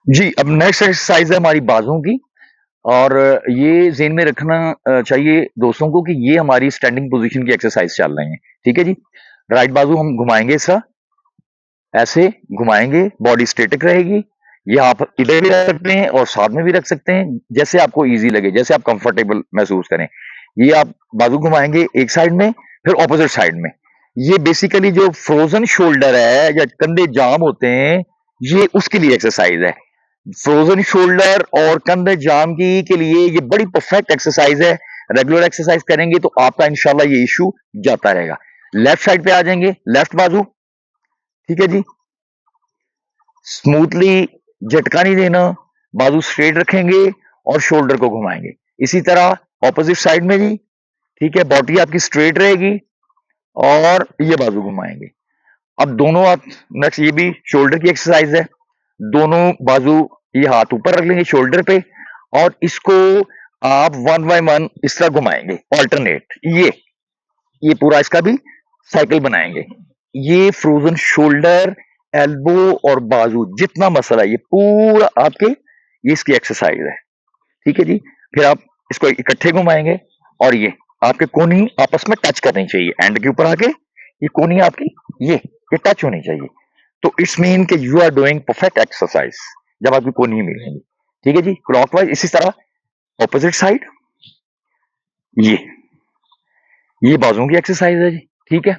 जी, अब next exercise है हमारी बाजुओं की और ये ज़हन में रखना चाहिए दोस्तों को कि ये हमारी स्टैंडिंग पोज़ीशन की एक्सरसाइज़ चल रही हैं, ठीक है जी? राइट बाजू हम घुमाएँगे ऐसा, ऐसे घुमाएँगे, बॉडी स्टैटिक रहेगी। ये आप इधर भी रख सकते हैं और साथ में भी रख सकते हैं, जैसे आपको ईज़ी लगे, जैसे आप कंफर्टेबल महसूस करें। ये आप बाजू घुमाएँगे एक साइड में, फिर ऑपोज़िट साइड में। ये बेसिकली जो फ्रोज़न शोल्डर है या कंधे जाम होते हैं, ये उसके लिए एक्सरसाइज़ है। फ्रोजन शोल्डर और कंधे जाम की के लिए ये बड़ी परफेक्ट एक्सरसाइज है। रेगुलर एक्सरसाइज करेंगे तो आपका इंशाल्लाह ये इश्यू जाता रहेगा। लेफ्ट साइड पे आ जाएंगे, लेफ्ट बाजू, ठीक है जी। स्मूथली झटका नहीं देना, बाजू स्ट्रेट रखेंगे और शोल्डर को घुमाएंगे। इसी तरह ऑपोजिट साइड में जी, ठीक है, बॉडी आपकी स्ट्रेट रहेगी और ये बाजू घुमाएंगे। अब दोनों हाथ, नेक्स्ट ये भी शोल्डर की एक्सरसाइज है। दोनों बाजू ये हाथ ऊपर रख लेंगे शोल्डर पे और इसको आप वन बाय वन इस तरह घुमाएंगे ऑल्टरनेट। ये पूरा इसका भी साइकिल बनाएंगे। ये फ्रोजन शोल्डर, एल्बो और बाजू जितना मसला है ये पूरा आपके, ये इसकी एक्सरसाइज है, ठीक है जी। फिर आप इसको इकट्ठे घुमाएंगे और ये आपके कोहनी आपस में टच करनी चाहिए, एंड के ऊपर आके ये कोहनी आपकी ये टच होनी चाहिए। तो इट्स मीन कि you are doing perfect exercise जब आपकी कोहनी मिलेंगी, ठीक है जी। क्लॉकवाइज इसी तरह ऑपोजिट साइड, ये ये बाजुओं की एक्सरसाइज है जी, ठीक है।